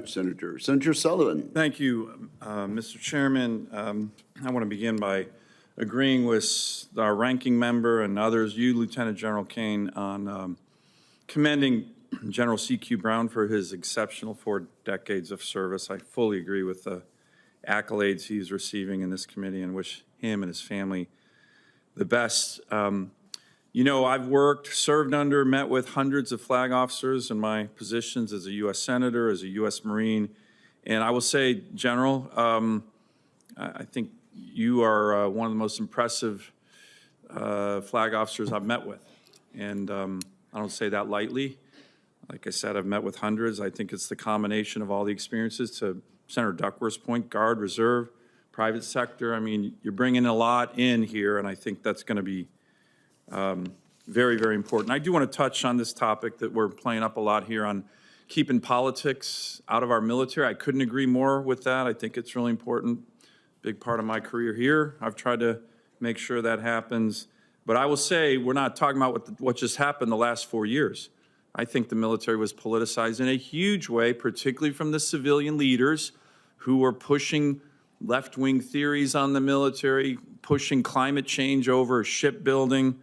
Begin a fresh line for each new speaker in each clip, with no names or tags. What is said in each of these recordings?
much, Senator. Senator Sullivan.
Thank you, Mr. Chairman. I want to begin by agreeing with our ranking member and others, you, Lieutenant General Caine, on commending General C.Q. Brown for his exceptional 4 decades of service. I fully agree with the accolades he's receiving in this committee and wish him and his family the best. You know, I've served under, met with hundreds of flag officers in my positions as a U.S. Senator, as a U.S. Marine, and I will say, General, I think you are one of the most impressive flag officers I've met with, and I don't say that lightly. Like I said, I've met with hundreds. I think it's the combination of all the experiences, to Senator Duckworth's point, Guard, Reserve, private sector. I mean, you're bringing a lot in here, and I think that's going to be very, very important. I do want to touch on this topic that we're playing up a lot here on keeping politics out of our military. I couldn't agree more with that. I think it's really important. Big part of my career here. I've tried to make sure that happens. But I will say, we're not talking about what just happened the last 4 years. I think the military was politicized in a huge way, particularly from the civilian leaders who were pushing left-wing theories on the military, pushing climate change over shipbuilding.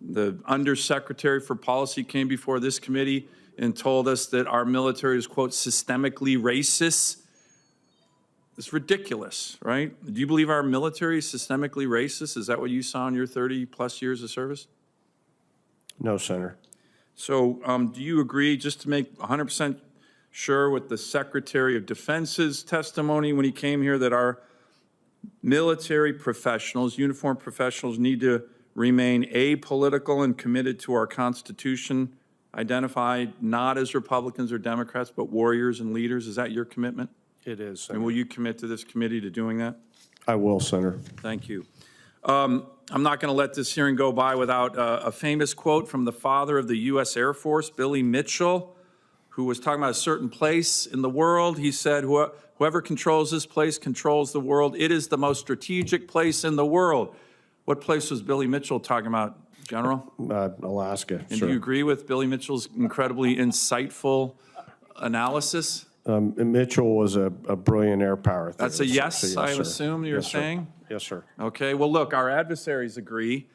The Undersecretary for Policy came before this committee and told us that our military is, quote, systemically racist. It's ridiculous, right? Do you believe our military is systemically racist? Is that what you saw in your 30-plus years of service?
No, Senator.
So do you agree, just to make 100% sure, with the Secretary of Defense's testimony when he came here, that our military professionals, uniformed professionals, need to remain apolitical and committed to our Constitution, identified not as Republicans or Democrats, but warriors and leaders? Is that your commitment?
It is, Senator.
And will you commit to this committee to doing that?
I will, Senator.
Thank you. I'm not going to let this hearing go by without a famous quote from the father of the U.S. Air Force, Billy Mitchell, who was talking about a certain place in the world. He said, whoever controls this place controls the world. It is the most strategic place in the world. What place was Billy Mitchell talking about, General?
Alaska.
And do you agree with Billy Mitchell's incredibly insightful analysis?
Mitchell was a brilliant air power theorist.
That's a yes,
so
I
sir.
assume you're
Yes, sir.
saying?
Yes, sir.
Okay, well, look, our adversaries agree.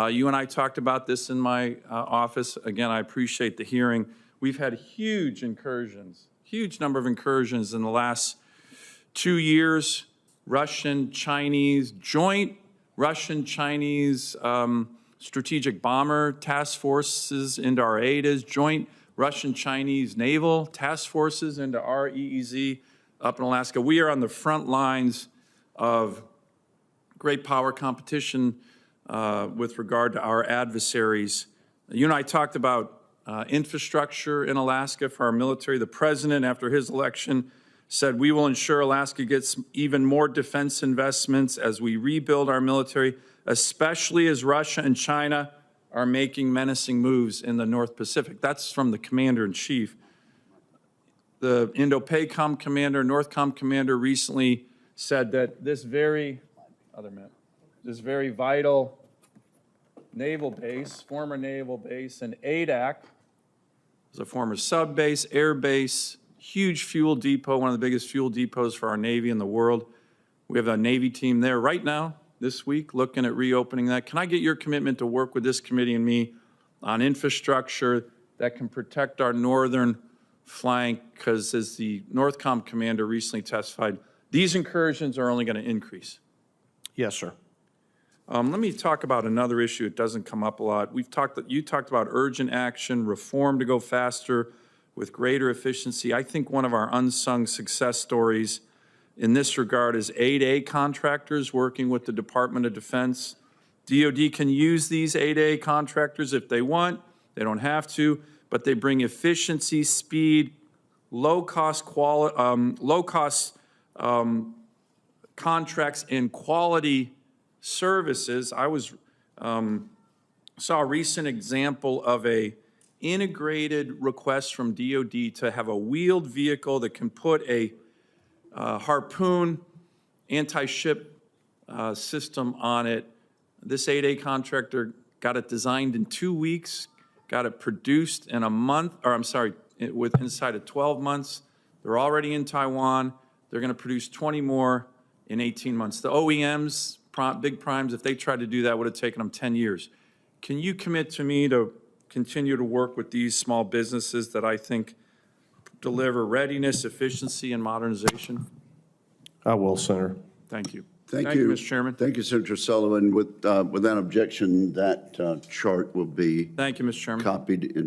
You and I talked about this in my office. Again, I appreciate the hearing. We've had huge incursions, huge number of incursions in the last 2 years. Russian, Chinese, joint Russian-Chinese strategic bomber task forces into our AIDAs, joint Russian-Chinese naval task forces into our EEZ up in Alaska. We are on the front lines of great power competition with regard to our adversaries. You and I talked about infrastructure in Alaska for our military. The president, after his election, said we will ensure Alaska gets even more defense investments as we rebuild our military, especially as Russia and China are making menacing moves in the North Pacific. That's from the commander-in-chief. The Indo-PACOM commander, NORTHCOM commander recently said that this very vital naval base, former naval base in Adak, is a former sub base, air base, huge fuel depot, one of the biggest fuel depots for our Navy in the world. We have a Navy team there right now, this week, looking at reopening that. Can I get your commitment to work with this committee and me on infrastructure that can protect our northern flank? Because as the NORTHCOM commander recently testified, these incursions are only going to increase.
Yes, sir.
Let me talk about another issue. It doesn't come up a lot. You talked about urgent action, reform to go faster with greater efficiency. I think one of our unsung success stories in this regard is 8A contractors working with the Department of Defense. DoD can use these 8A contractors if they want. They don't have to, but they bring efficiency, speed, low-cost contracts and quality services. I saw a recent example of a integrated request from DoD to have a wheeled vehicle that can put a Harpoon anti-ship system on it. This 8A contractor got it designed in 2 weeks, got it produced in a month, or I'm sorry, inside of 12 months. They're already in Taiwan. They're going to produce 20 more in 18 months. The OEMs, big primes, if they tried to do that, would have taken them 10 years. Can you commit to me to continue to work with these small businesses that I think deliver readiness, efficiency, and modernization?
I will, Senator.
Thank you.
Thank you.
Mr. Chairman.
Thank you, Senator Sullivan. Without objection, that chart will be
Thank you, Mr. Chairman.
copied and